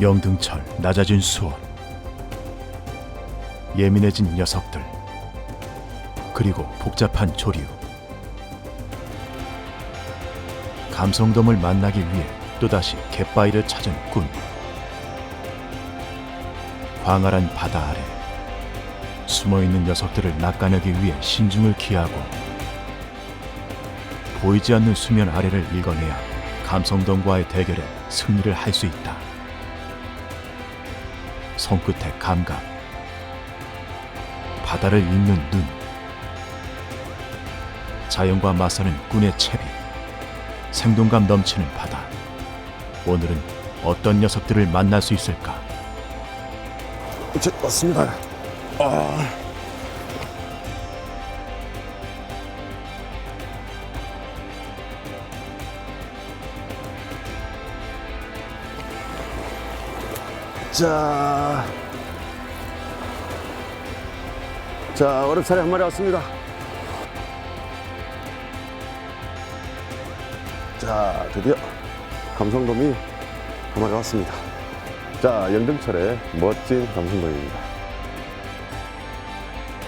영등철 낮아진 수온, 예민해진 녀석들, 그리고 복잡한 조류. 감성돔을 만나기 위해 또다시 갯바위를 찾은 꾼. 광활한 바다 아래 숨어있는 녀석들을 낚아내기 위해 신중을 기하고 보이지 않는 수면 아래를 읽어내야 감성돔과의 대결에 승리를 할 수 있다. 손끝의 감각, 바다를 읽는 눈, 자연과 맞서는 꾼의 채비, 생동감 넘치는 바다. 오늘은 어떤 녀석들을 만날 수 있을까? 왔습니다. 자, 어렵사리 한 마리 왔습니다. 자, 드디어 감성돔이 한 마리 왔습니다. 자, 영등철의 멋진 감성돔입니다.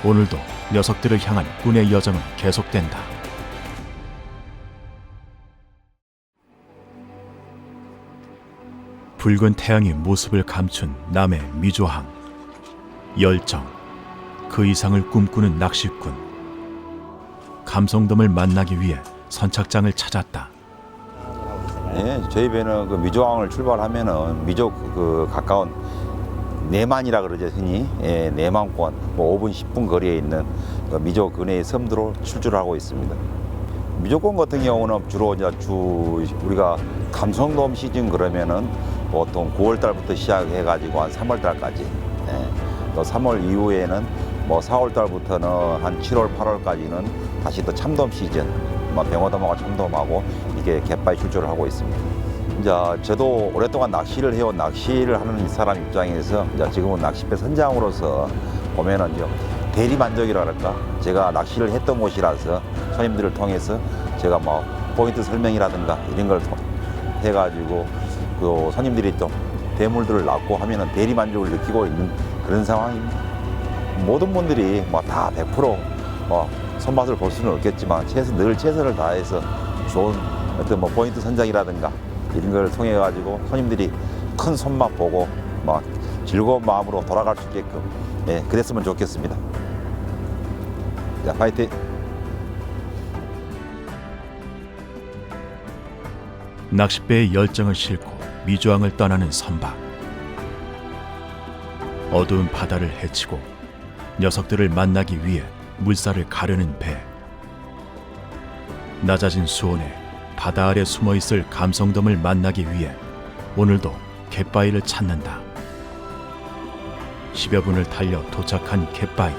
오늘도 녀석들을 향한 꾼의 여정은 계속된다. 붉은 태양이 모습을 감춘 남해 미조항. 열정, 그 이상을 꿈꾸는 낚시꾼. 감성돔을 만나기 위해 선착장을 찾았다. 네, 저희 배는 그 미조항을 출발하면은 미조 그 가까운 내만이라 그러죠, 흔히. 예, 내만권 뭐 5분 10분 거리에 있는 그 미조 근해의 섬으로 출주하고 있습니다. 미조권 같은 경우는 주로 이제 우리가 감성돔 시즌 그러면은 보통 9월 달부터 시작해 가지고 한 3월 달까지. 예, 또 3월 이후에는 뭐 4월 달부터는 한 7월 8월까지는 다시 또 참돔 시즌. 뭐 병어돔하고 참돔하고 이게 갯바위 출조를 하고 있습니다. 이제 저도 오랫동안 낚시를 해온 낚시를 하는 사람 입장에서 이제 지금은 낚시배 선장으로서 보면은 이제 대리 만족이라 할까, 제가 낚시를 했던 곳이라서 손님들을 통해서 제가 뭐 포인트 설명이라든가 이런 걸 해가지고 그 손님들이 좀 대물들을 낚고 하면은 대리 만족을 느끼고 있는 그런 상황입니다. 모든 분들이 뭐 다 100% 손맛을 볼 수는 없겠지만 늘 최선을 다해서 좋은 어떤 뭐 포인트 선정이라든가 이런 걸 통해 가지고 손님들이 큰 손맛 보고 뭐 즐거운 마음으로 돌아갈 수 있게끔, 예, 그랬으면 좋겠습니다. 자, 파이팅! 낚싯배의 열정을 싣고 미조항을 떠나는 선박. 어두운 바다를 헤치고 녀석들을 만나기 위해 물살을 가르는 배. 낮아진 수온에 바다 아래 숨어있을 감성돔을 만나기 위해 오늘도 갯바위를 찾는다. 10여 분을 달려 도착한 갯바위.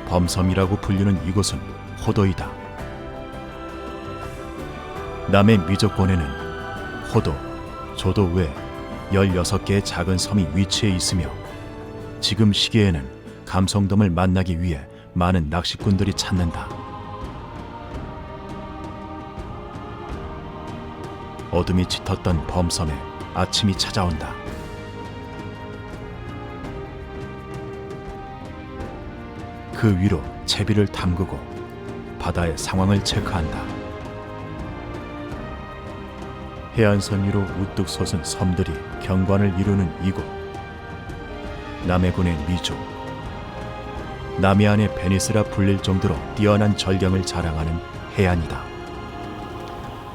범섬이라고 불리는 이곳은 호도이다. 남해 미조권에는 호도, 조도 외 16개의 작은 섬이 위치해 있으며 지금 시기에는 감성돔을 만나기 위해 많은 낚시꾼들이 찾는다. 어둠이 짙었던 범섬에 아침이 찾아온다. 그 위로 채비를 담그고 바다의 상황을 체크한다. 해안선 위로 우뚝 솟은 섬들이 경관을 이루는 이곳. 남해군의 미조. 남해안의 베니스라 불릴 정도로 뛰어난 절경을 자랑하는 해안이다.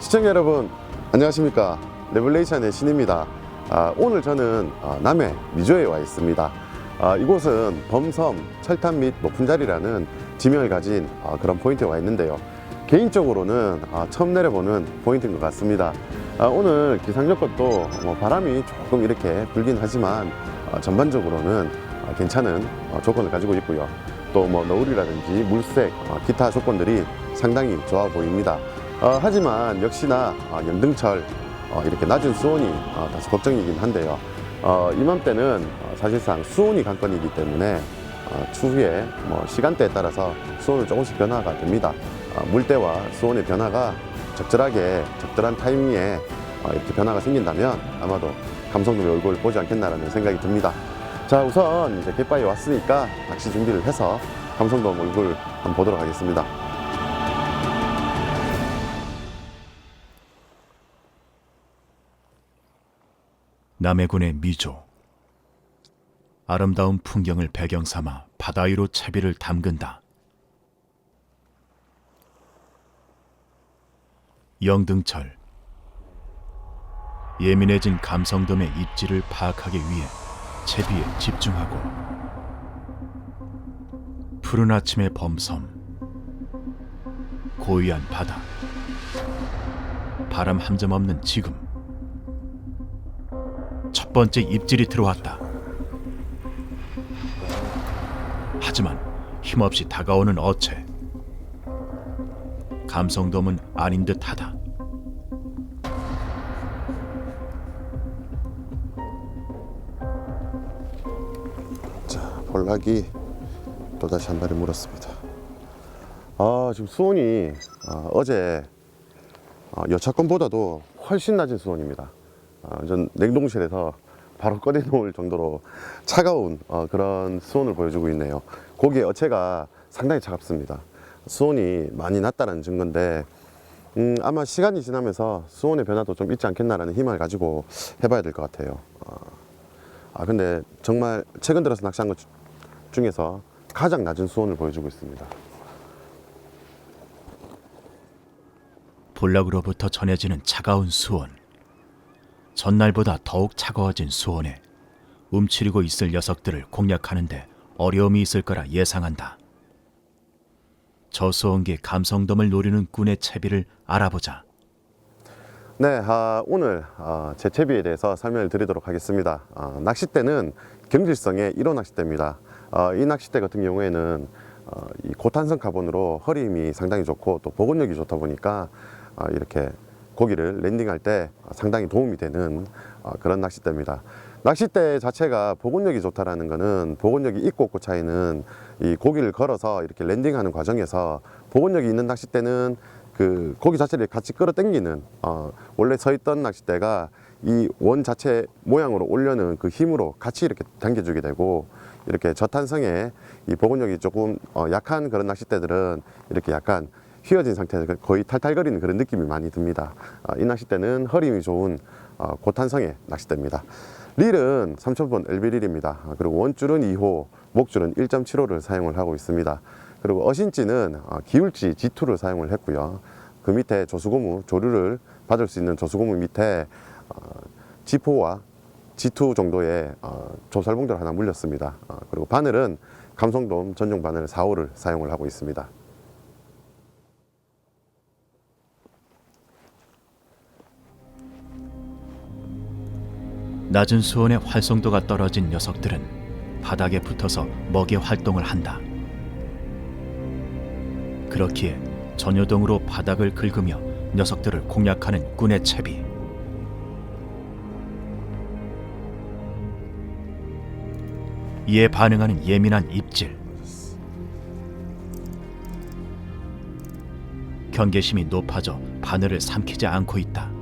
시청자 여러분, 안녕하십니까. 레블레이션의 신입니다. 오늘 저는 남해 미조에 와 있습니다. 이곳은 범섬, 철탑 및 높은 자리라는 지명을 가진 그런 포인트에 와 있는데요. 개인적으로는 처음 내려보는 포인트인 것 같습니다. 오늘 기상 여건도 바람이 조금 이렇게 불긴 하지만 전반적으로는 괜찮은 조건을 가지고 있고요. 또 뭐 너울이라든지 물색, 기타 조건들이 상당히 좋아 보입니다. 하지만 역시나 영등철 이렇게 낮은 수온이 다소 걱정이긴 한데요. 이맘때는 사실상 수온이 관건이기 때문에 추후에 뭐 시간대에 따라서 수온은 조금씩 변화가 됩니다. 물때와 수온의 변화가 적절한 타이밍에 이렇게 변화가 생긴다면 아마도 감성돔의 얼굴을 보지 않겠나라는 생각이 듭니다. 자, 우선 이제 갯바위에 왔으니까 낚시 준비를 해서 감성돔 얼굴 한번 보도록 하겠습니다. 남해군의 미조. 아름다운 풍경을 배경 삼아 바다 위로 채비를 담근다. 영등철. 예민해진 감성돔의 입지를 파악하기 위해 채비에 집중하고, 푸른 아침의 범섬, 고요한 바다, 바람 한 점 없는 지금, 첫 번째 입질이 들어왔다. 하지만 힘없이 다가오는 어체. 감성돔은 아닌 듯하다. 자, 볼락이 또다시 한 마리 물었습니다. 지금 수온이 어제 여차권보다도 훨씬 낮은 수온입니다. 전 냉동실에서 바로 꺼내 놓을 정도로 차가운 그런 수온을 보여주고 있네요. 고기의 어체가 상당히 차갑습니다. 수온이 많이 낮다는 증거인데 아마 시간이 지나면서 수온의 변화도 좀 있지 않겠나라는 희망을 가지고 해봐야 될 것 같아요. 근데 정말 최근 들어서 낚시한 것 중에서 가장 낮은 수온을 보여주고 있습니다. 볼락으로부터 전해지는 차가운 수온. 전날보다 더욱 차가워진 수온에 움츠리고 있을 녀석들을 공략하는데 어려움이 있을 거라 예상한다. 저수온기 감성돔을 노리는 꾼의 채비를 알아보자. 네, 오늘 제 채비에 대해서 설명을 드리도록 하겠습니다. 낚싯대는 경질성의 1호 낚싯대입니다. 이 낚싯대 같은 경우에는 이 고탄성 카본으로 허리 힘이 상당히 좋고 또 복원력이 좋다 보니까 이렇게 고기를 랜딩할 때 상당히 도움이 되는 그런 낚싯대입니다. 낚싯대 자체가 복원력이 좋다라는 것은 복원력이 있고 없고 차이는 이 고기를 걸어서 이렇게 랜딩하는 과정에서 복원력이 있는 낚싯대는 그 고기 자체를 같이 끌어당기는 원래 서 있던 낚싯대가 이 원 자체 모양으로 올려는 그 힘으로 같이 이렇게 당겨주게 되고, 이렇게 저탄성의 이 복원력이 조금 약한 그런 낚싯대들은 이렇게 약간 휘어진 상태에서 거의 탈탈거리는 그런 느낌이 많이 듭니다. 이 낚싯대는 허리 힘이 좋은 고탄성의 낚싯대입니다. 릴은 3000번 LB릴입니다. 그리고 원줄은 2호, 목줄은 1.75를 사용을 하고 있습니다. 그리고 어신지는 기울지 G2를 사용을 했고요. 그 밑에 조수고무, 조류를 받을 수 있는 조수고무 밑에 G4와 G2 정도의 조살봉들 하나 물렸습니다. 그리고 바늘은 감성돔 전용 바늘 4호를 사용을 하고 있습니다. 낮은 수온의 활성도가 떨어진 녀석들은 바닥에 붙어서 먹이 활동을 한다. 그렇기에 전요동으로 바닥을 긁으며 녀석들을 공략하는 꾼의 채비. 이에 반응하는 예민한 입질. 경계심이 높아져 바늘을 삼키지 않고 있다.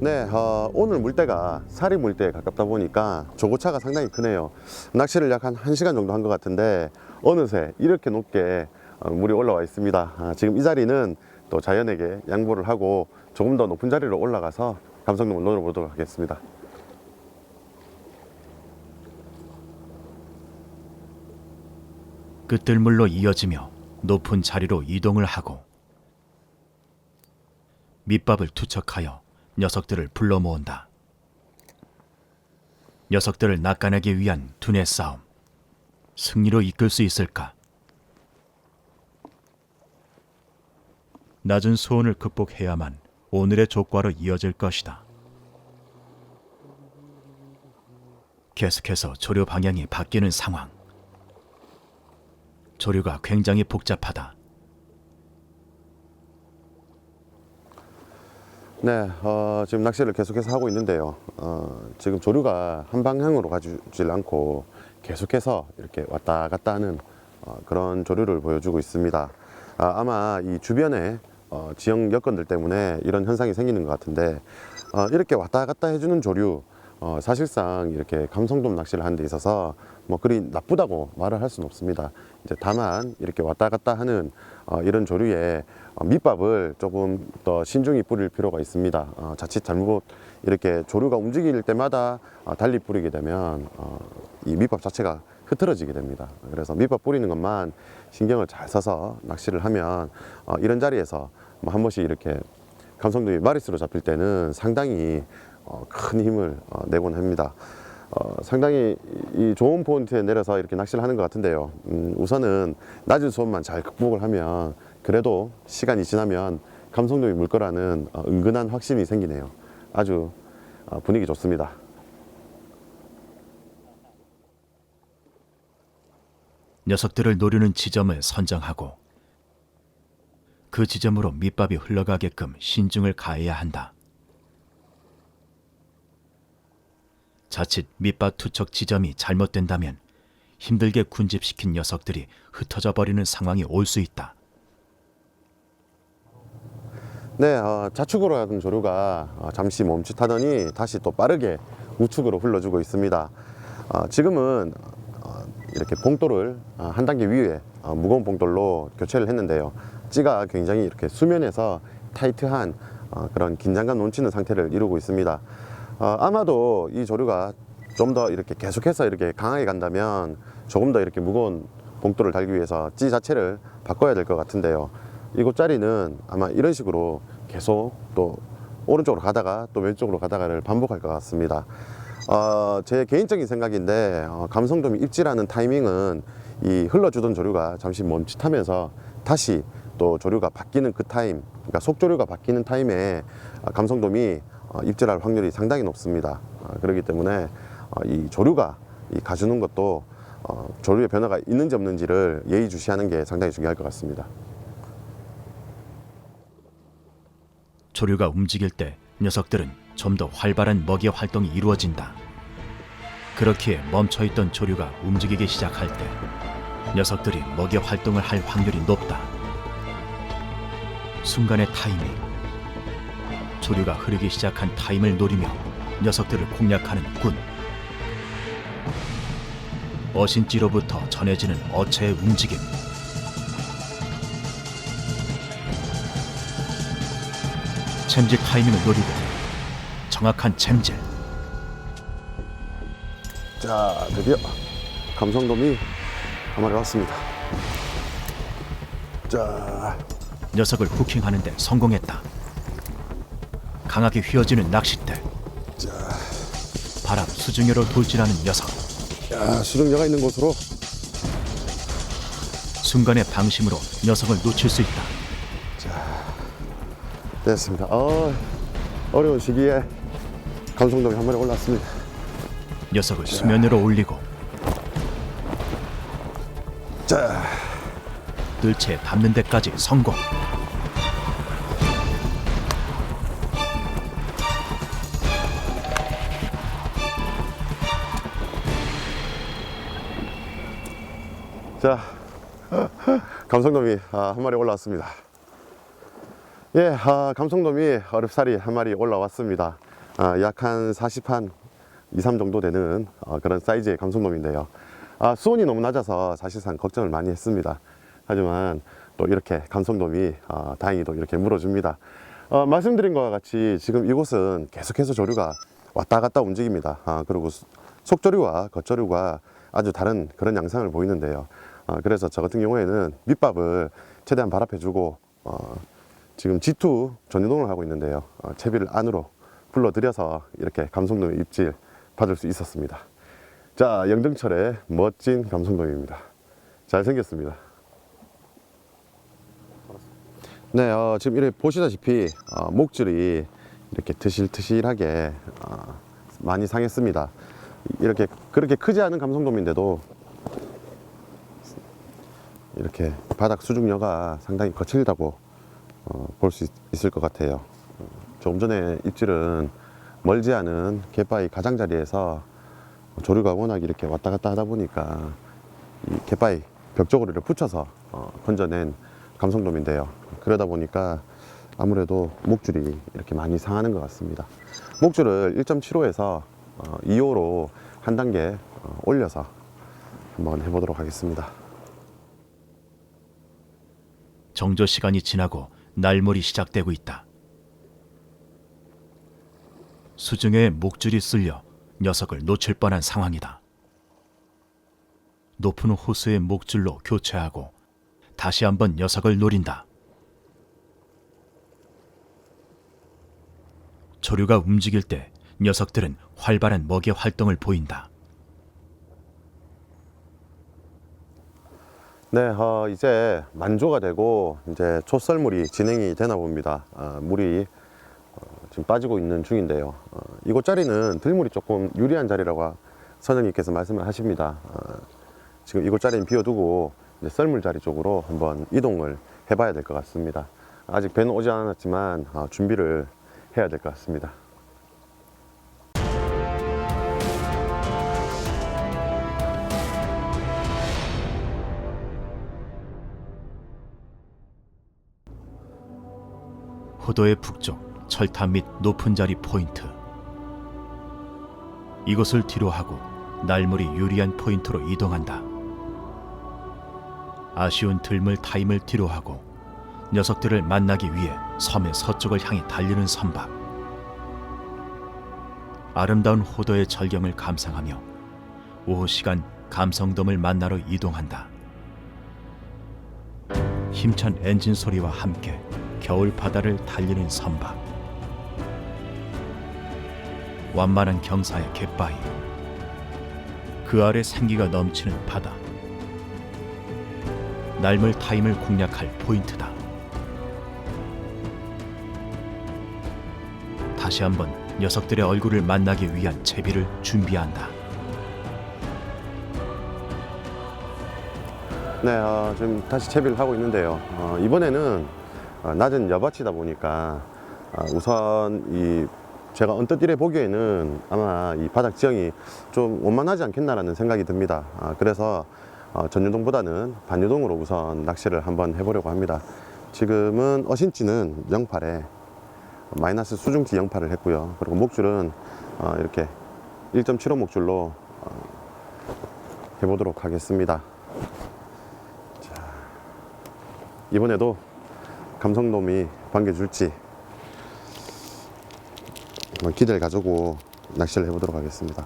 네, 오늘 물때가 사리 물때에 가깝다 보니까 조고차가 상당히 크네요. 낚시를 약 한 1시간 정도 한 것 같은데 어느새 이렇게 높게 물이 올라와 있습니다. 지금 이 자리는 또 자연에게 양보를 하고 조금 더 높은 자리로 올라가서 감성돔을 노려보도록 하겠습니다. 끝들물로 이어지며 높은 자리로 이동을 하고 밑밥을 투척하여 녀석들을 불러 모은다. 녀석들을 낚아내기 위한 두뇌 싸움. 승리로 이끌 수 있을까? 낮은 수온을 극복해야만 오늘의 조과로 이어질 것이다. 계속해서 조류 방향이 바뀌는 상황. 조류가 굉장히 복잡하다. 네, 지금 낚시를 계속해서 하고 있는데요. 지금 조류가 한 방향으로 가주질 않고 계속해서 이렇게 왔다 갔다 하는 그런 조류를 보여주고 있습니다. 아마 이 주변에 지형 여건들 때문에 이런 현상이 생기는 것 같은데 이렇게 왔다 갔다 해주는 조류 사실상 이렇게 감성돔 낚시를 하는 데 있어서 뭐 그리 나쁘다고 말을 할 수는 없습니다. 이제 다만 이렇게 왔다 갔다 하는 이런 조류에 밑밥을 조금 더 신중히 뿌릴 필요가 있습니다. 자칫 잘못 이렇게 조류가 움직일 때마다 달리 뿌리게 되면 이 밑밥 자체가 흐트러지게 됩니다. 그래서 밑밥 뿌리는 것만 신경을 잘 써서 낚시를 하면 이런 자리에서 뭐 한 번씩 이렇게 감성돔이 마리수로 잡힐 때는 상당히 큰 힘을 내곤 합니다. 상당히 이 좋은 포인트에 내려서 이렇게 낚시를 하는 것 같은데요. 우선은 낮은 수온만 잘 극복을 하면 그래도 시간이 지나면 감성돔이 물 거라는 은근한 확신이 생기네요. 아주 분위기 좋습니다. 녀석들을 노리는 지점을 선정하고 그 지점으로 밑밥이 흘러가게끔 신중을 가해야 한다. 자칫 밑밥 투척 지점이 잘못된다면 힘들게 군집시킨 녀석들이 흩어져 버리는 상황이 올 수 있다. 네, 좌측으로 가던 조류가 잠시 멈칫하더니 다시 또 빠르게 우측으로 흘러주고 있습니다. 지금은 이렇게 봉돌을 한 단계 위에 무거운 봉돌로 교체를 했는데요. 찌가 굉장히 이렇게 수면에서 타이트한 그런 긴장감 넘치는 상태를 이루고 있습니다. 아마도 이 조류가 좀 더 이렇게 계속해서 이렇게 강하게 간다면 조금 더 이렇게 무거운 봉돌을 달기 위해서 찌 자체를 바꿔야 될 것 같은데요. 이곳 자리는 아마 이런 식으로 계속 또 오른쪽으로 가다가 또 왼쪽으로 가다가를 반복할 것 같습니다. 제 개인적인 생각인데 감성돔이 입질하는 타이밍은 이 흘러주던 조류가 잠시 멈칫하면서 다시 또 조류가 바뀌는 그 타임, 그러니까 속조류가 바뀌는 타임에 감성돔이 입질할 확률이 상당히 높습니다. 그렇기 때문에 이 조류가 이 가주는 것도 조류의 변화가 있는지 없는지를 예의주시하는 게 상당히 중요할 것 같습니다. 조류가 움직일 때 녀석들은 좀 더 활발한 먹이 활동이 이루어진다. 그렇기에 멈춰있던 조류가 움직이기 시작할 때 녀석들이 먹이 활동을 할 확률이 높다. 순간의 타이밍, 조류가 흐르기 시작한 타임을 노리며 녀석들을 공략하는 군. 어신지로부터 전해지는 어체의 움직임. 챔질 타이밍을 노리고 정확한 챔질. 자, 드디어 감성돔이 한 마리 왔습니다. 자, 녀석을 후킹하는 데 성공했다. 강하게 휘어지는 낚싯대. 바람 수중요로 돌진하는 녀석. 야, 수중녀가 있는 곳으로. 순간의 방심으로 녀석을 놓칠 수 있다. 됐습니다. 어려운 시기에 감성돔이 한 마리 올랐습니다. 녀석을 수면으로 올리고 자, 뜰채에 닿는 데까지 성공. 자, 감성돔이 한 마리 올라왔습니다. 예, 감성돔이 어렵사리 한 마리 올라왔습니다. 약 한 40한 2, 3 정도 되는 그런 사이즈의 감성돔인데요. 수온이 너무 낮아서 사실상 걱정을 많이 했습니다. 하지만 또 이렇게 감성돔이 다행히도 이렇게 물어줍니다. 말씀드린 것과 같이 지금 이곳은 계속해서 조류가 왔다 갔다 움직입니다. 그리고 속조류와 겉조류가 아주 다른 그런 양상을 보이는데요. 그래서 저 같은 경우에는 밑밥을 최대한 발압해주고 지금 G2 전이동을 하고 있는데요. 채비를 안으로 불러들여서 이렇게 감성돔의 입질 받을 수 있었습니다. 자, 영등철의 멋진 감성돔입니다. 잘생겼습니다. 네, 지금 이렇게 보시다시피 목줄이 이렇게 트실트실하게 많이 상했습니다. 이렇게 그렇게 크지 않은 감성돔인데도 이렇게 바닥 수중녀가 상당히 거칠다고 볼 수 있을 것 같아요. 조금 전에 입질은 멀지 않은 갯바위 가장자리에서 조류가 워낙 이렇게 왔다 갔다 하다 보니까 이 갯바위 벽 쪽으로 이렇게 붙여서 건져낸 감성돔인데요. 그러다 보니까 아무래도 목줄이 이렇게 많이 상하는 것 같습니다. 목줄을 1.75에서 2호로 한 단계 올려서 한번 해보도록 하겠습니다. 정조 시간이 지나고 날몰이 시작되고 있다. 수중에 목줄이 쓸려 녀석을 놓칠 뻔한 상황이다. 높은 호수의 목줄로 교체하고 다시 한번 녀석을 노린다. 조류가 움직일 때 녀석들은 활발한 먹이 활동을 보인다. 네, 이제 만조가 되고 이제 초썰물이 진행이 되나 봅니다. 물이 지금 빠지고 있는 중인데요. 이곳 자리는 들물이 조금 유리한 자리라고 선생님께서 말씀을 하십니다. 지금 이곳 자리는 비워두고 이제 썰물 자리 쪽으로 한번 이동을 해봐야 될 것 같습니다. 아직 배는 오지 않았지만 준비를 해야 될 것 같습니다. 호도의 북쪽 철탑 및 높은 자리 포인트. 이곳을 뒤로하고 날물이 유리한 포인트로 이동한다. 아쉬운 들물 타임을 뒤로하고 녀석들을 만나기 위해 섬의 서쪽을 향해 달리는 선박. 아름다운 호도의 절경을 감상하며 오후 시간 감성돔을 만나러 이동한다. 힘찬 엔진 소리와 함께 겨울 바다를 달리는 선박. 완만한 경사의 갯바위. 그 아래 생기가 넘치는 바다. 날물 타임을 공략할 포인트다. 다시 한번 녀석들의 얼굴을 만나기 위한 채비를 준비한다. 네, 지금 다시 채비를 하고 있는데요. 이번에는 낮은 여밭이다 보니까 우선 제가 언뜻 이래 보기에는 아마 이 바닥 지형이 좀 원만하지 않겠나라는 생각이 듭니다. 그래서 전유동보다는 반유동으로 우선 낚시를 한번 해보려고 합니다. 지금은 어신지는 0.8에 마이너스 수중지 0.8을 했고요. 그리고 목줄은 이렇게 1.75 목줄로 해보도록 하겠습니다. 자, 이번에도 감성돔이 반겨줄지 한번 기대를 가지고 낚시를 해보도록 하겠습니다.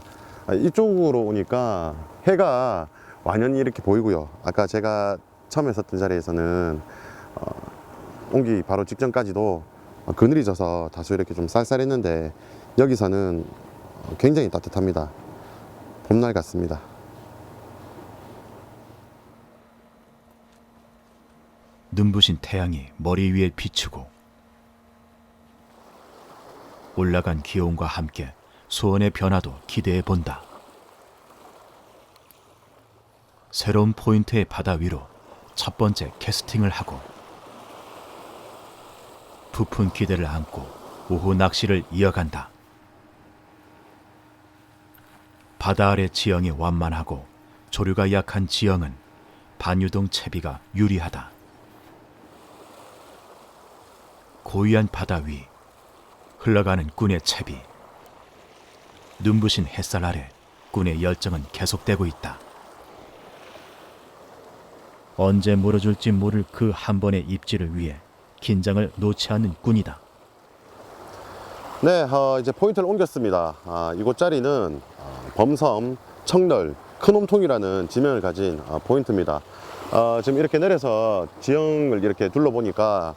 이쪽으로 오니까 해가 완연히 이렇게 보이고요. 아까 제가 처음에 섰던 자리에서는 온기 바로 직전까지도 그늘이 져서 다소 이렇게 좀 쌀쌀했는데 여기서는 굉장히 따뜻합니다. 봄날 같습니다. 눈부신 태양이 머리 위에 비추고 올라간 기온과 함께 수온의 변화도 기대해 본다. 새로운 포인트의 바다 위로 첫 번째 캐스팅을 하고 부푼 기대를 안고 오후 낚시를 이어간다. 바다 아래 지형이 완만하고 조류가 약한 지형은 반유동 채비가 유리하다. 고위한 바다 위 흘러가는 꾼의 채비. 눈부신 햇살 아래 꾼의 열정은 계속되고 있다. 언제 물어줄지 모를 그 한 번의 입질을 위해 긴장을 놓지 않는 꾼이다. 네, 이제 포인트를 옮겼습니다. 이곳 자리는 범섬 청널 큰홈통이라는 지명을 가진 포인트입니다. 지금 이렇게 내려서 지형을 이렇게 둘러보니까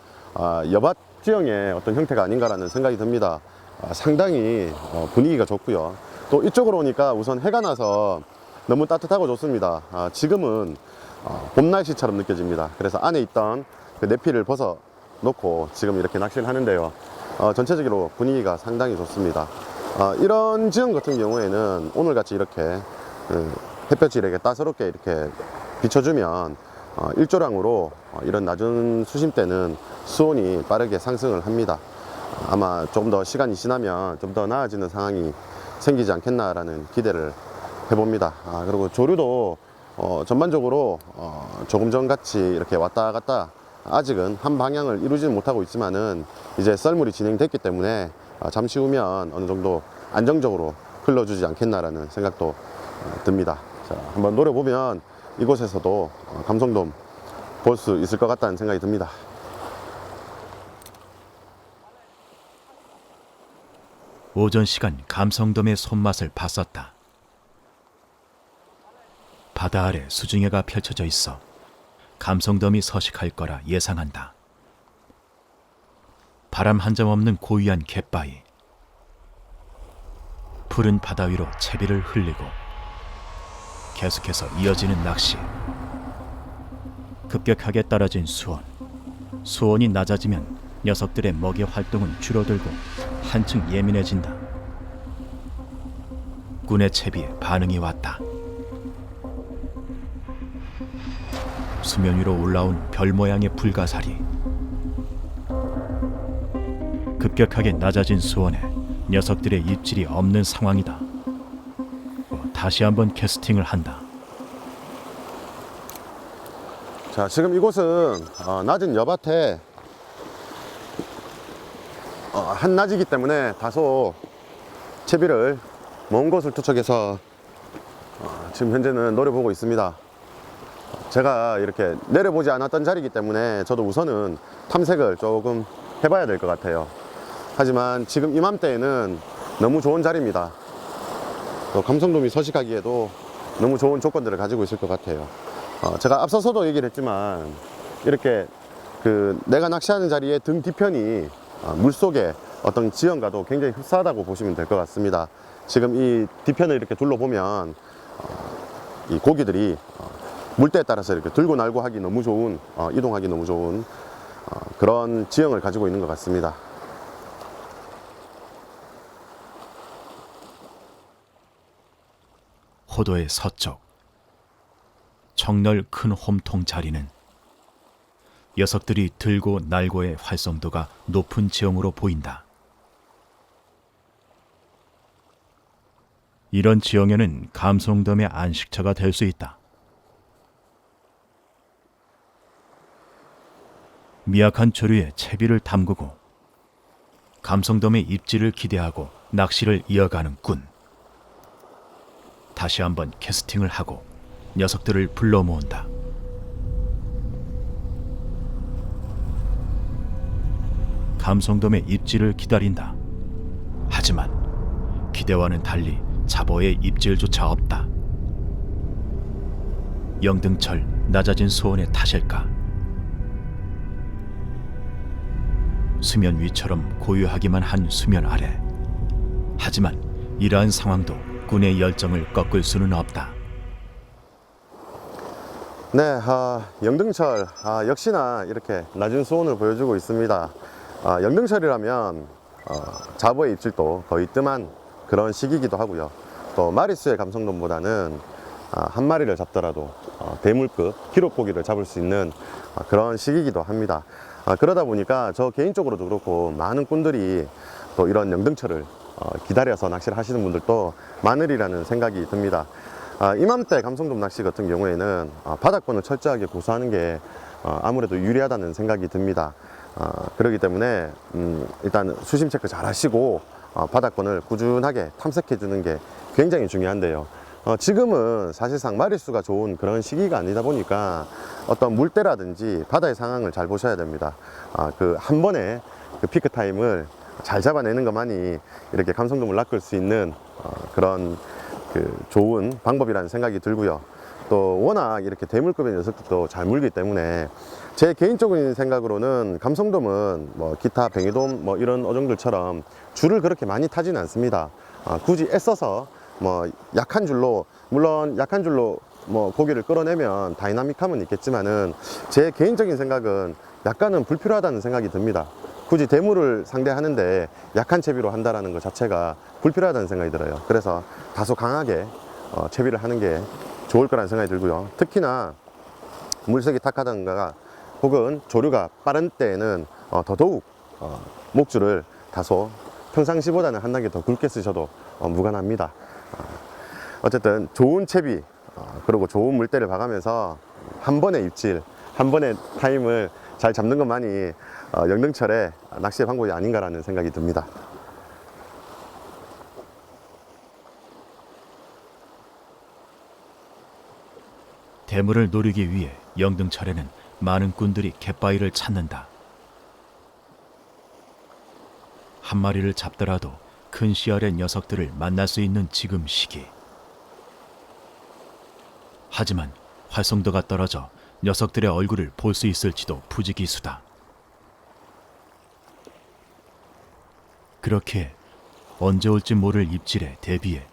여밭 지형의 어떤 형태가 아닌가라는 생각이 듭니다. 상당히 분위기가 좋고요. 또 이쪽으로 오니까 우선 해가 나서 너무 따뜻하고 좋습니다. 지금은 봄 날씨처럼 느껴집니다. 그래서 안에 있던 그 내피를 벗어 놓고 지금 이렇게 낚시를 하는데요. 전체적으로 분위기가 상당히 좋습니다. 이런 지형 같은 경우에는 오늘같이 이렇게 햇볕이 이렇게 따사롭게 이렇게 비춰주면 일조량으로 이런 낮은 수심 때는 수온이 빠르게 상승을 합니다. 아마 좀 더 시간이 지나면 좀 더 나아지는 상황이 생기지 않겠나라는 기대를 해봅니다. 그리고 조류도 전반적으로 조금 전같이 이렇게 왔다 갔다 아직은 한 방향을 이루지는 못하고 있지만은 이제 썰물이 진행됐기 때문에 잠시 후면 어느 정도 안정적으로 흘러주지 않겠나라는 생각도 듭니다. 자, 한번 노려보면 이곳에서도 감성돔 볼 수 있을 것 같다는 생각이 듭니다. 오전 시간 감성돔의 손맛을 봤었다. 바다 아래 수중해가 펼쳐져 있어 감성돔이 서식할 거라 예상한다. 바람 한 점 없는 고유한 갯바위. 푸른 바다 위로 채비를 흘리고 계속해서 이어지는 낚시. 급격하게 떨어진 수온. 수온이 낮아지면 녀석들의 먹이 활동은 줄어들고 한층 예민해진다. 꾼의 채비에 반응이 왔다. 수면 위로 올라온 별 모양의 불가사리. 급격하게 낮아진 수온에 녀석들의 입질이 없는 상황이다. 다시 한번 캐스팅을 한다. 자, 지금 이곳은 낮은 여밭에 한낮이기 때문에 다소 채비를 먼 곳을 투척해서 지금 현재는 노려보고 있습니다. 제가 이렇게 내려보지 않았던 자리이기 때문에 저도 우선은 탐색을 조금 해봐야 될 것 같아요. 하지만 지금 이맘때에는 너무 좋은 자리입니다. 또 감성돔이 서식하기에도 너무 좋은 조건들을 가지고 있을 것 같아요. 제가 앞서서도 얘기를 했지만 이렇게 내가 낚시하는 자리의 등 뒤편이 물속의 어떤 지형과도 굉장히 흡사하다고 보시면 될 것 같습니다. 지금 이 뒤편을 이렇게 둘러보면 이 고기들이 물때에 따라서 이렇게 들고 날고 하기 너무 좋은, 이동하기 너무 좋은 그런 지형을 가지고 있는 것 같습니다. 호도의 서쪽 정널 큰 홈통 자리는 녀석들이 들고 날고의 활성도가 높은 지형으로 보인다. 이런 지형에는 감성돔의 안식처가 될 수 있다. 미약한 조류에 채비를 담그고 감성돔의 입질을 기대하고 낚시를 이어가는 꾼. 다시 한번 캐스팅을 하고 녀석들을 불러 모은다. 감성돔의 입질을 기다린다. 하지만 기대와는 달리 잡어의 입질조차 없다. 영등철 낮아진 수온의 탓일까? 수면 위처럼 고요하기만 한 수면 아래. 하지만 이러한 상황도 꾼의 열정을 꺾을 수는 없다. 네, 영등철 역시나 이렇게 낮은 수온을 보여주고 있습니다. 영등철이라면 잡어의 입질도 거의 뜸한 그런 시기이기도 하고요. 또 마리수의 감성돔보다는 한 마리를 잡더라도 대물급 기록고기를 잡을 수 있는 그런 시기이기도 합니다. 그러다 보니까 저 개인적으로도 그렇고 많은 꾼들이 또 이런 영등철을 기다려서 낚시를 하시는 분들도 많으리라는 생각이 듭니다. 이맘때 감성돔 낚시 같은 경우에는 바닥권을 철저하게 고수하는 게 아무래도 유리하다는 생각이 듭니다. 그렇기 때문에 일단 수심 체크 잘 하시고 바닥권을 꾸준하게 탐색해 주는 게 굉장히 중요한데요. 지금은 사실상 마리수가 좋은 그런 시기가 아니다 보니까 어떤 물때라든지 바다의 상황을 잘 보셔야 됩니다. 한 번에 그 피크 타임을 잘 잡아내는 것만이 이렇게 감성돔을 낚을 수 있는 그런 좋은 방법이라는 생각이 들고요. 또 워낙 이렇게 대물급의 녀석들도 잘 물기 때문에 제 개인적인 생각으로는 감성돔은 뭐 기타 뱅에돔 뭐 이런 어종들처럼 줄을 그렇게 많이 타지는 않습니다. 굳이 애써서 뭐 약한 줄로, 물론 약한 줄로 뭐 고기를 끌어내면 다이나믹함은 있겠지만은 제 개인적인 생각은 약간은 불필요하다는 생각이 듭니다. 굳이 대물을 상대하는데 약한 채비로 한다는 것 자체가 불필요하다는 생각이 들어요. 그래서 다소 강하게 채비를 하는 게 좋을 거라는 생각이 들고요. 특히나 물색이 탁하던가 혹은 조류가 빠른 때에는 더더욱 목줄을 다소 평상시보다는 한 단계 더 굵게 쓰셔도 무관합니다. 어쨌든 좋은 채비 그리고 좋은 물때를 봐가면서 한 번의 입질, 한 번의 타임을 잘 잡는 것만이 영등철의 낚시의 방법이 아닌가라는 생각이 듭니다. 대물을 노리기 위해 영등철에는 많은 꾼들이 갯바위를 찾는다. 한 마리를 잡더라도 큰 씨알의 녀석들을 만날 수 있는 지금 시기. 하지만 활성도가 떨어져 녀석들의 얼굴을 볼 수 있을지도 부지기수다. 그렇게 언제 올지 모를 입질에 대비해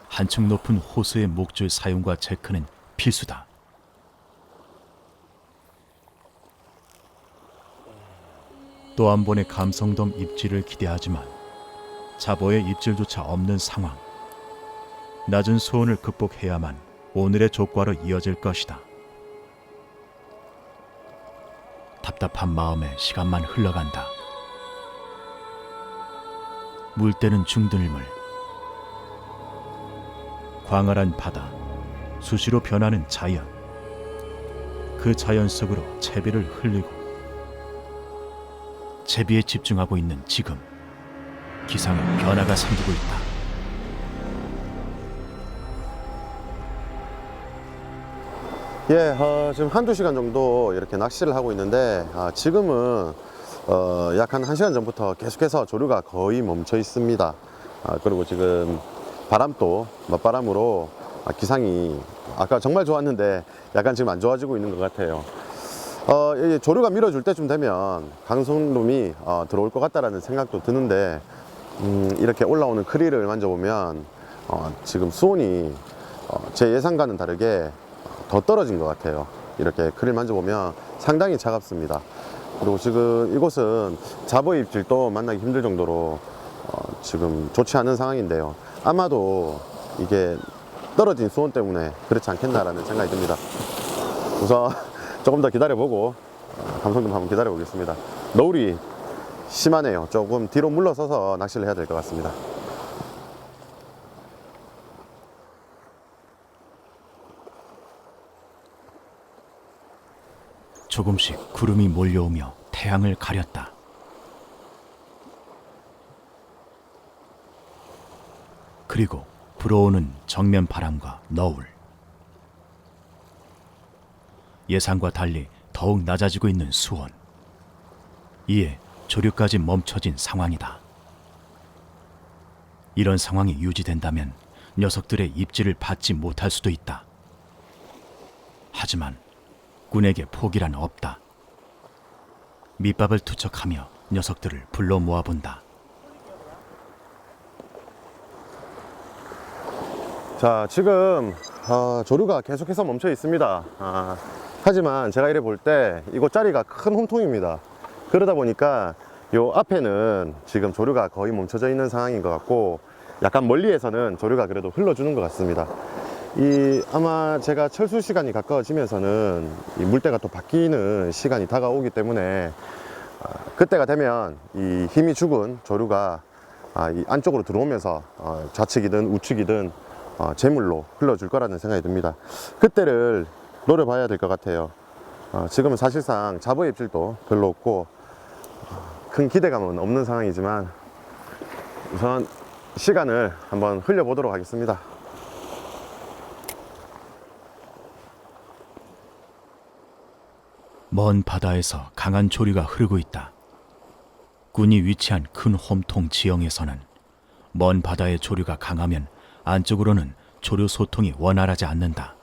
한층 높은 호수의 목줄 사용과 체크는 필수다. 또 한 번의 감성돔 입질을 기대하지만 잡어의 입질조차 없는 상황. 낮은 수온을 극복해야만 오늘의 조과로 이어질 것이다. 답답한 마음에 시간만 흘러간다. 물때는 중들물. 광활한 바다, 수시로 변하는 자연. 그 자연 속으로 채비를 흘리고 채비에 집중하고 있는 지금 기상에 변화가 생기고 있다. 예, 지금 한두 시간 정도 이렇게 낚시를 하고 있는데 지금은 약 한 1시간 전부터 계속해서 조류가 거의 멈춰 있습니다. 그리고 지금 바람도 맞바람으로 기상이 아까 정말 좋았는데 약간 지금 안 좋아지고 있는 것 같아요. 이 조류가 밀어줄 때쯤 되면 강성돔이 들어올 것 같다라는 생각도 드는데 이렇게 올라오는 크릴을 만져보면 지금 수온이 제 예상과는 다르게 더 떨어진 것 같아요. 이렇게 크릴 만져보면 상당히 차갑습니다. 그리고 지금 이곳은 잡어 입질도 만나기 힘들 정도로 지금 좋지 않은 상황인데요. 아마도 이게 떨어진 수온 때문에 그렇지 않겠나라는 생각이 듭니다. 우선 조금 더 기다려보고 감성돔 한번 기다려 보겠습니다. 너울이 심하네요. 조금 뒤로 물러서서 낚시를 해야 될 것 같습니다. 조금씩 구름이 몰려오며 태양을 가렸다. 그리고 불어오는 정면 바람과 너울. 예상과 달리 더욱 낮아지고 있는 수온. 이에 조류까지 멈춰진 상황이다. 이런 상황이 유지된다면 녀석들의 입질을 받지 못할 수도 있다. 하지만 꾼에게 포기란 없다. 밑밥을 투척하며 녀석들을 불러 모아본다. 자, 지금 조류가 계속해서 멈춰 있습니다. 하지만 제가 이래 볼 때 이곳 자리가 큰 홈통입니다. 그러다 보니까 요 앞에는 지금 조류가 거의 멈춰져 있는 상황인 것 같고, 약간 멀리에서는 조류가 그래도 흘러주는 것 같습니다. 아마 제가 철수 시간이 가까워지면서는 이 물때가 또 바뀌는 시간이 다가오기 때문에 그때가 되면 이 힘이 죽은 조류가 이 안쪽으로 들어오면서 좌측이든 우측이든 제물로 흘러줄 거라는 생각이 듭니다. 그때를 노려봐야 될 것 같아요. 지금은 사실상 잡어 입질도 별로 없고 큰 기대감은 없는 상황이지만 우선 시간을 한번 흘려보도록 하겠습니다. 먼 바다에서 강한 조류가 흐르고 있다. 꾼이 위치한 큰 홈통 지형에서는 먼 바다의 조류가 강하면 안쪽으로는 조류 소통이 원활하지 않는다.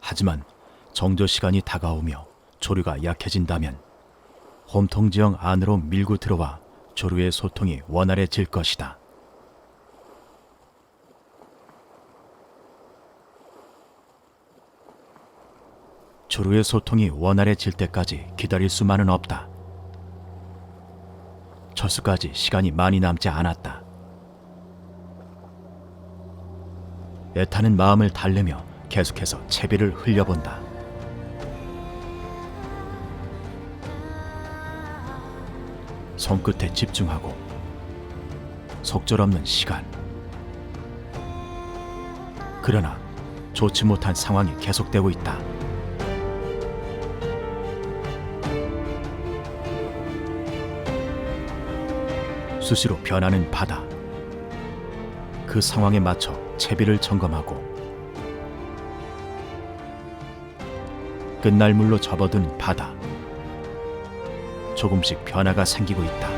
하지만 정조 시간이 다가오며 조류가 약해진다면 홈통 지형 안으로 밀고 들어와 조류의 소통이 원활해질 것이다. 조류의 소통이 원활해질 때까지 기다릴 수만은 없다. 철수까지 시간이 많이 남지 않았다. 애타는 마음을 달래며 계속해서 채비를 흘려본다. 손끝에 집중하고 속절없는 시간. 그러나 좋지 못한 상황이 계속되고 있다. 수시로 변하는 바다. 그 상황에 맞춰 채비를 점검하고 끝날 물로 접어든 바다. 조금씩 변화가 생기고 있다.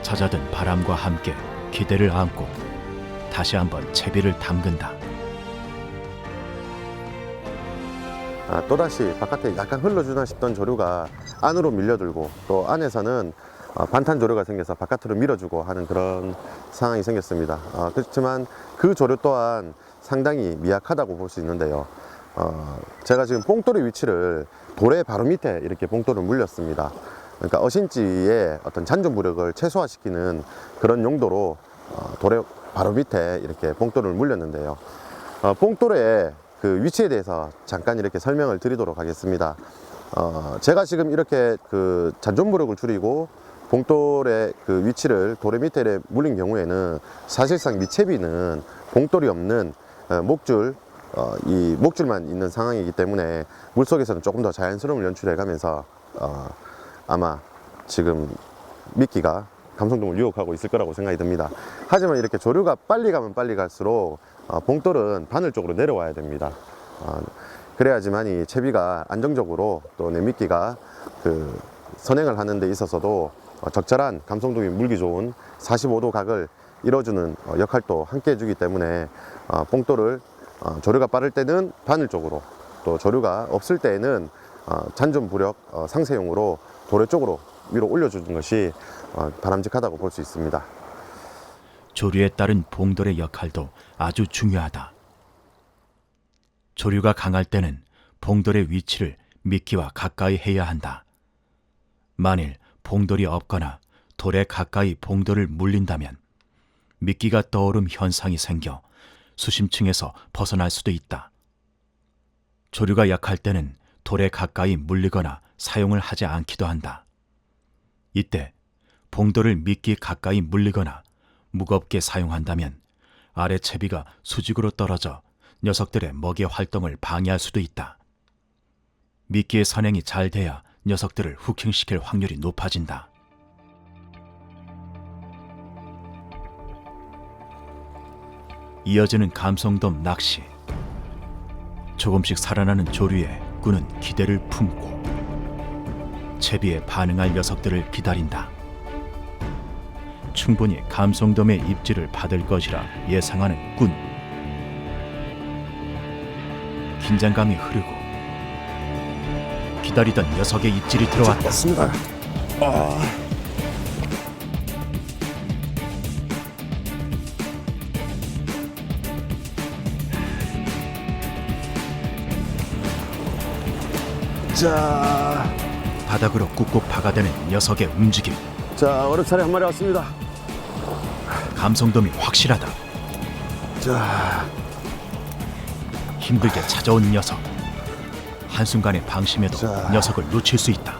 잦아든 바람과 함께 기대를 안고 다시 한번 채비를 담근다. 또다시 바깥에 약간 흘러주나 싶던 조류가 안으로 밀려들고 또 안에서는 반탄 조류가 생겨서 바깥으로 밀어주고 하는 그런 상황이 생겼습니다. 그렇지만 그 조류 또한 상당히 미약하다고 볼 수 있는데요. 제가 지금 봉돌의 위치를 돌의 바로 밑에 이렇게 봉돌을 물렸습니다. 그러니까 어신지의 어떤 잔존 부력을 최소화시키는 그런 용도로 돌의 바로 밑에 이렇게 봉돌을 물렸는데요. 봉돌의 그 위치에 대해서 잠깐 이렇게 설명을 드리도록 하겠습니다. 제가 지금 이렇게 그 잔존 부력을 줄이고 봉돌의 그 위치를 돌의 밑에 물린 경우에는 사실상 미채비는 봉돌이 없는 목줄, 이 목줄만 있는 상황이기 때문에 물속에서는 조금 더 자연스러움을 연출해 가면서 아마 지금 미끼가 감성돔을 유혹하고 있을 거라고 생각이 듭니다. 하지만 이렇게 조류가 빨리 가면 빨리 갈수록 봉돌은 바늘 쪽으로 내려와야 됩니다. 그래야지만 이 채비가 안정적으로 또 내 미끼가 그 선행을 하는 데 있어서도 적절한 감성돔이 물기 좋은 45도 각을 이뤄주는 역할도 함께 해주기 때문에 봉돌을 조류가 빠를 때는 바늘 쪽으로, 또 조류가 없을 때에는 잔존 부력 상세용으로 도래 쪽으로 위로 올려주는 것이 바람직하다고 볼 수 있습니다. 조류에 따른 봉돌의 역할도 아주 중요하다. 조류가 강할 때는 봉돌의 위치를 미끼와 가까이 해야 한다. 만일 봉돌이 없거나 돌에 가까이 봉돌을 물린다면 미끼가 떠오름 현상이 생겨 수심층에서 벗어날 수도 있다. 조류가 약할 때는 돌에 가까이 물리거나 사용을 하지 않기도 한다. 이때 봉돌을 미끼 가까이 물리거나 무겁게 사용한다면 아래 채비가 수직으로 떨어져 녀석들의 먹이 활동을 방해할 수도 있다. 미끼의 선행이 잘 돼야 녀석들을 후킹시킬 확률이 높아진다. 이어지는 감성돔 낚시. 조금씩 살아나는 조류에 꾼은 기대를 품고 채비에 반응할 녀석들을 기다린다. 충분히 감성돔의 입질을 받을 것이라 예상하는 꾼. 긴장감이 흐르고 기다리던 녀석의 입질이 들어왔다. 맞습니다. 자, 바닥으로 꾹꾹 박아대는 녀석의 움직임. 자, 어렵사리 한 마리 왔습니다. 감성돔이 확실하다. 자, 힘들게 찾아온 녀석. 한순간의 방심에도 자. 녀석을 놓칠 수 있다.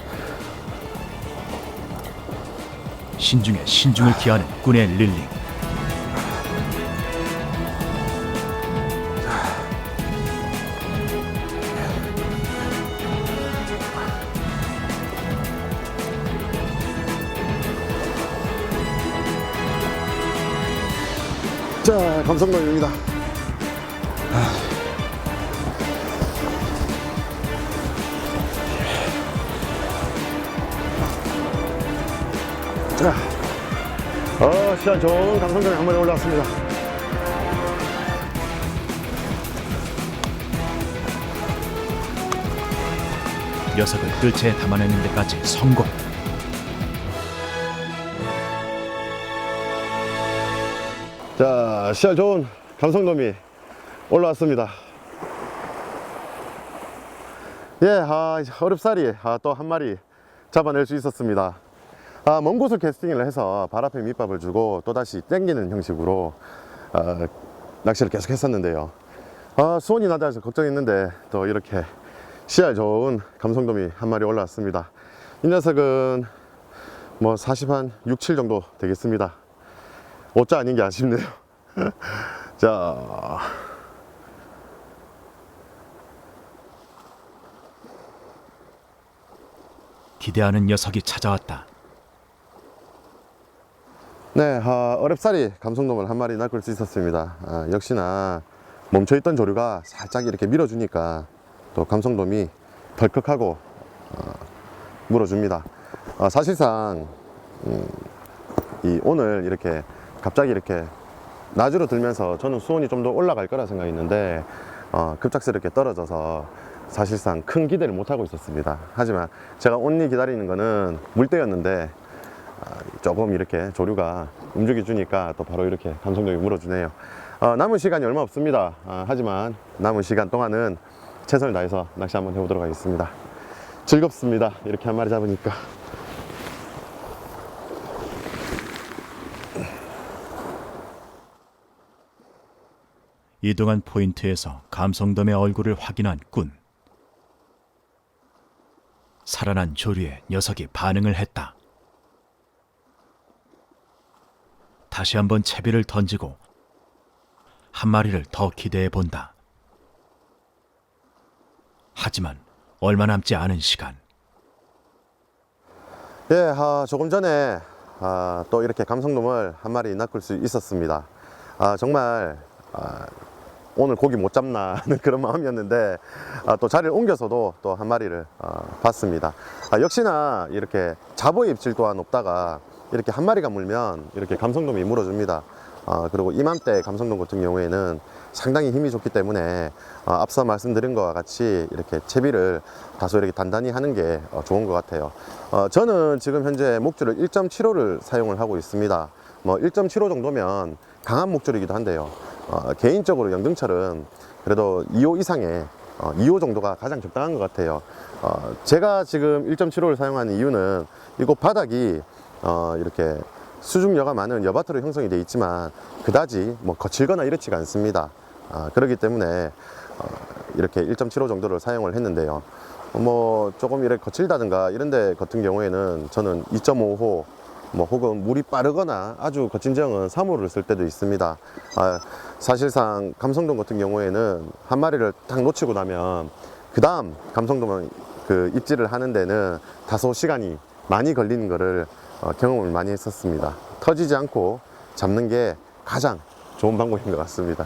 신중에 신중을 기하는 꾼의 릴링. 자, 감성돔입니다. 자, 시간 좋은 감성돔이 한 마리 올라왔습니다. 녀석을 뜰채에 담아내는 데까지 성공. 자, 시야 좋은 감성돔이 올라왔습니다. 예, 어렵사리 또 한 마리 잡아낼 수 있었습니다. 먼 곳을 캐스팅을 해서 발 앞에 밑밥을 주고 또다시 당기는 형식으로 낚시를 계속 했었는데요. 수온이 낮아 해서 걱정했는데 또 이렇게 시야 좋은 감성돔이 한 마리 올라왔습니다. 이 녀석은 뭐 40 한 6, 7 정도 되겠습니다. 5자 아닌 게 아쉽네요. 자, 기대하는 녀석이 찾아왔다. 네, 어렵사리 감성돔을 한 마리 낚을 수 있었습니다. 역시나 멈춰있던 조류가 살짝 이렇게 밀어주니까 또 감성돔이 덜컥하고 물어줍니다. 사실상 오늘 이렇게 갑자기 이렇게 낮으로 들면서 저는 수온이 좀 더 올라갈 거라 생각했는데 급작스럽게 떨어져서 사실상 큰 기대를 못하고 있었습니다. 하지만 제가 온리 기다리는 거는 물때였는데 조금 이렇게 조류가 움직여 주니까 또 바로 이렇게 감성돔이 물어주네요. 남은 시간이 얼마 없습니다. 하지만 남은 시간 동안은 최선을 다해서 낚시 한번 해보도록 하겠습니다. 즐겁습니다. 이렇게 한 마리 잡으니까. 이동한 포인트에서 감성돔의 얼굴을 확인한 꾼. 살아난 조류에 녀석이 반응을 했다. 다시 한번 채비를 던지고 한 마리를 더 기대해 본다. 하지만 얼마 남지 않은 시간. 예, 조금 전에 또 이렇게 감성돔을 한 마리 낚을 수 있었습니다. 정말 오늘 고기 못 잡나 하는 그런 마음이었는데 또 자리를 옮겨서도 또 한 마리를 봤습니다. 역시나 이렇게 잡어의 입질 또한 높다가 이렇게 한 마리가 물면 이렇게 감성돔이 물어줍니다. 그리고 이맘때 감성돔 같은 경우에는 상당히 힘이 좋기 때문에 앞서 말씀드린 것과 같이 이렇게 채비를 다소 이렇게 단단히 하는 게 좋은 것 같아요. 저는 지금 현재 목줄을 1.75를 사용을 하고 있습니다. 뭐 1.75 정도면 강한 목줄이기도 한데요. 개인적으로 영등철은 그래도 2호 이상의 2호 정도가 가장 적당한 것 같아요. 제가 지금 1.75를 사용하는 이유는 이곳 바닥이 이렇게 수중여가 많은 여바트로 형성이 되어 있지만 그다지 뭐 거칠거나 이렇지가 않습니다. 그렇기 때문에 이렇게 1.75 정도를 사용을 했는데요. 뭐 조금 이렇게 거칠다든가 이런 데 같은 경우에는 저는 2.5호 뭐 혹은 물이 빠르거나 아주 거친 지형은 3호를 쓸 때도 있습니다. 사실상 감성돔 같은 경우에는 한 마리를 딱 놓치고 나면 그 다음 감성돔을 그 입질을 하는 데는 다소 시간이 많이 걸리는 거를 경험을 많이 했었습니다. 터지지 않고 잡는 게 가장 좋은 방법인 것 같습니다.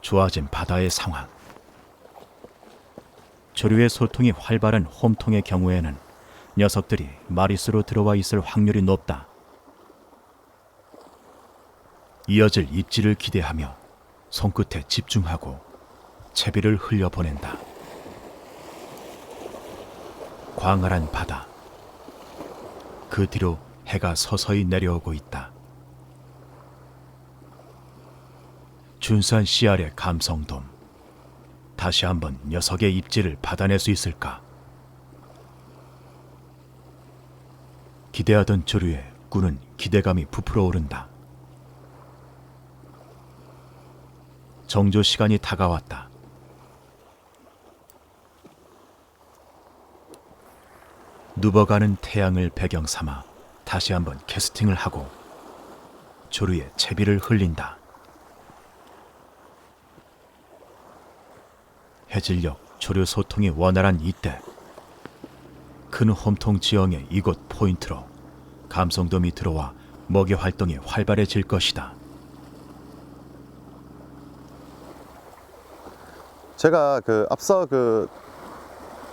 좋아진 바다의 상황. 조류의 소통이 활발한 홈통의 경우에는 녀석들이 마리수로 들어와 있을 확률이 높다. 이어질 입질을 기대하며 손끝에 집중하고 채비를 흘려보낸다. 광활한 바다. 그 뒤로 해가 서서히 내려오고 있다. 준수한 씨알의 감성돔. 다시 한번 녀석의 입질을 받아낼 수 있을까? 기대하던 조류에 꾼은 기대감이 부풀어 오른다. 정조 시간이 다가왔다. 누버가는 태양을 배경 삼아 다시 한번 캐스팅을 하고 조류에 채비를 흘린다. 해질녘 조류 소통이 원활한 이때 큰 홈통 지형의 이곳 포인트로 감성돔이 들어와 먹이 활동이 활발해질 것이다. 제가 앞서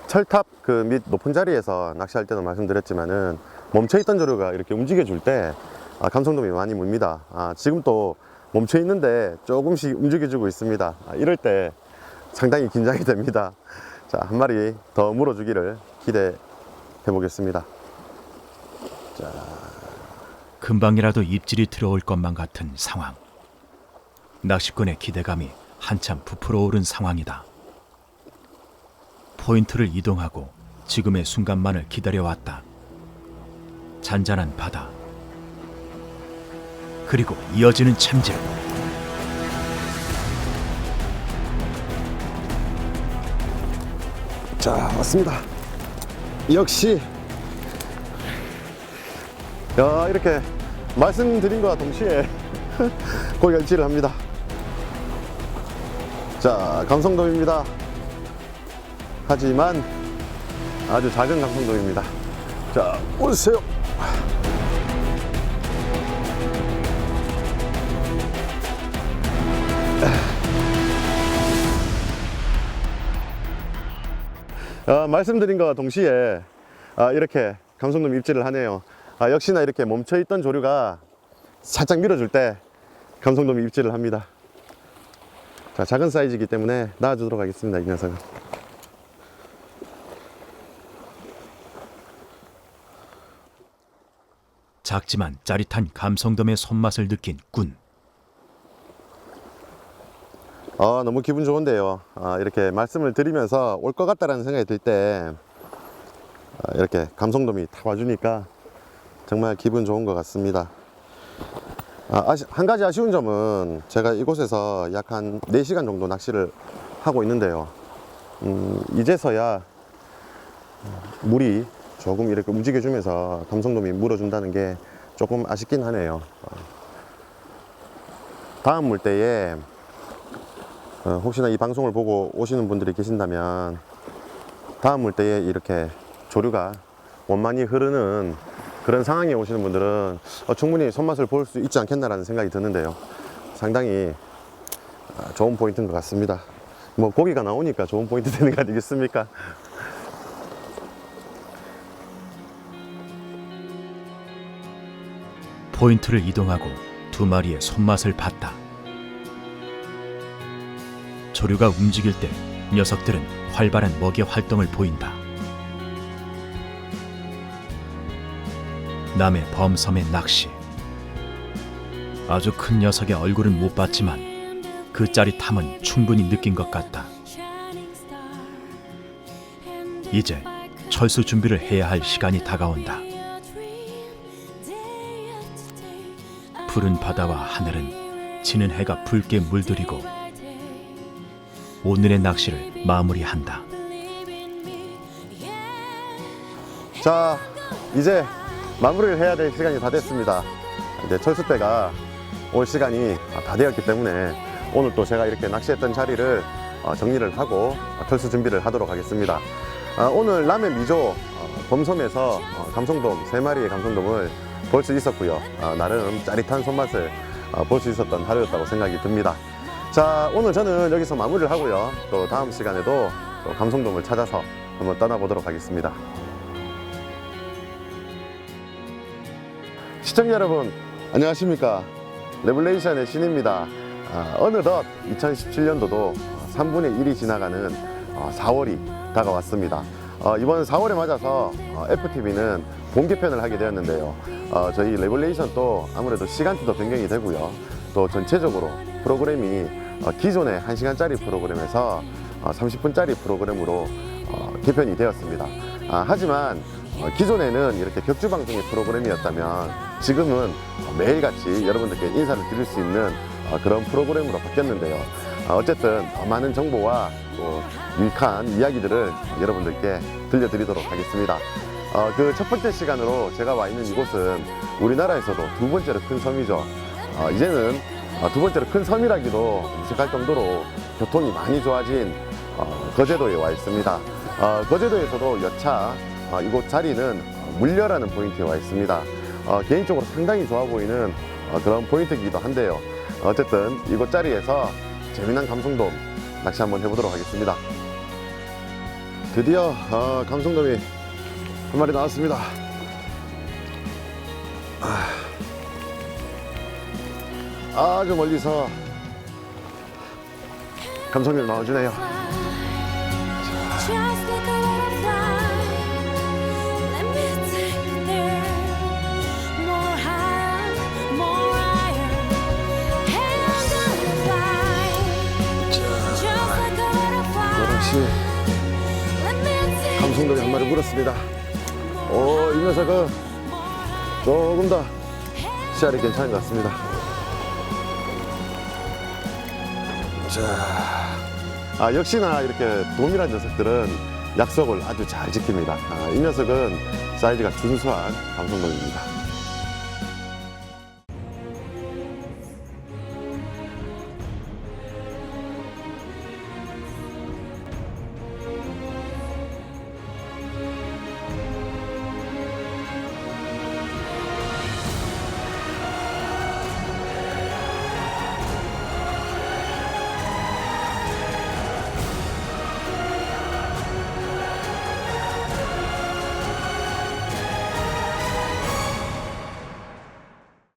철탑 및 높은 자리에서 낚시할 때도 말씀드렸지만은 멈춰있던 조류가 이렇게 움직여줄 때 감성돔이 많이 뭅니다. 지금 또 멈춰있는데 조금씩 움직여주고 있습니다. 이럴 때 상당히 긴장이 됩니다. 자, 한 마리 더 물어주기를 기대해 보겠습니다. 자, 금방이라도 입질이 들어올 것만 같은 상황. 낚시꾼의 기대감이 한참 부풀어 오른 상황이다. 포인트를 이동하고 지금의 순간만을 기다려왔다. 잔잔한 바다. 그리고 이어지는 참질. 자, 왔습니다. 역시 이렇게 말씀드린 것과 동시에 고기가 일치를 합니다. 자, 감성돔입니다. 하지만 아주 작은 감성돔입니다. 자, 오세요. 말씀드린 것과 동시에 이렇게 감성돔 입질을 하네요. 역시나 이렇게 멈춰있던 조류가 살짝 밀어줄 때 감성돔이 입질을 합니다. 자, 작은 사이즈이기 때문에 놔주도록 하겠습니다. 이 녀석은. 작지만 짜릿한 감성돔의 손맛을 느낀 꾼. 너무 기분 좋은데요. 이렇게 말씀을 드리면서 올 것 같다라는 생각이 들 때 이렇게 감성돔이 다 와주니까 정말 기분 좋은 것 같습니다. 한 가지 아쉬운 점은 제가 이곳에서 약 한 4시간 정도 낚시를 하고 있는데요. 이제서야 물이 조금 이렇게 움직여주면서 감성돔이 물어준다는 게 조금 아쉽긴 하네요. 다음 물때에 혹시나 이 방송을 보고 오시는 분들이 계신다면 다음 물때에 이렇게 조류가 원만히 흐르는 그런 상황에 오시는 분들은 충분히 손맛을 볼 수 있지 않겠나라는 생각이 드는데요. 상당히 좋은 포인트인 것 같습니다. 뭐 고기가 나오니까 좋은 포인트 되는 거 아니겠습니까? 포인트를 이동하고 두 마리의 손맛을 봤다. 조류가 움직일 때 녀석들은 활발한 먹이 활동을 보인다. 남해 범섬의 낚시. 아주 큰 녀석의 얼굴은 못 봤지만 그 짜릿함은 충분히 느낀 것 같다. 이제 철수 준비를 해야 할 시간이 다가온다. 푸른 바다와 하늘은 지는 해가 붉게 물들이고 오늘의 낚시를 마무리한다. 자, 이제 마무리를 해야 될 시간이 다 됐습니다. 이제 철수대가 올 시간이 다 되었기 때문에 오늘 또 제가 이렇게 낚시했던 자리를 정리를 하고 철수 준비를 하도록 하겠습니다. 오늘 남해 미조 범섬에서 감성돔 3마리의 감성돔을 볼 수 있었고요. 나름 짜릿한 손맛을 볼 수 있었던 하루였다고 생각이 듭니다. 자, 오늘 저는 여기서 마무리를 하고요. 또 다음 시간에도 또 감성돔을 찾아서 한번 떠나보도록 하겠습니다. 시청자 여러분, 안녕하십니까? 레블레이션의 신입니다. 어느덧 2017년도도 3분의 1이 지나가는 4월이 다가왔습니다. 이번 4월에 맞아서 FTV는 본 개편을 하게 되었는데요. 저희 레블레이션 또 아무래도 시간대도 변경이 되고요. 또 전체적으로 프로그램이 기존의 1시간짜리 프로그램에서 30분짜리 프로그램으로 개편이 되었습니다. 하지만 기존에는 이렇게 격주 방송의 프로그램이었다면 지금은 매일같이 여러분들께 인사를 드릴 수 있는 그런 프로그램으로 바뀌었는데요. 어쨌든 더 많은 정보와 또 유익한 이야기들을 여러분들께 들려드리도록 하겠습니다. 그 첫 번째 시간으로 제가 와 있는 이곳은 우리나라에서도 두 번째로 큰 섬이죠. 이제는 두 번째로 큰 섬이라기도 무색할 정도로 교통이 많이 좋아진 거제도에 와 있습니다. 거제도에서도 여차 이곳 자리는 물려라는 포인트에 와 있습니다. 개인적으로 상당히 좋아 보이는 그런 포인트이기도 한데요. 어쨌든 이곳 자리에서 재미난 감성돔 낚시 한번 해보도록 하겠습니다. 드디어 감성돔이 한 마리 나왔습니다. 아주 멀리서 감성돔이 나와주네요. 역시 감성돔이 한 마리 물었습니다. 이 녀석은 조금 더 씨알이 괜찮은 것 같습니다. 자, 역시나 이렇게 돔이란 녀석들은 약속을 아주 잘 지킵니다. 이 녀석은 사이즈가 준수한 감성돔입니다.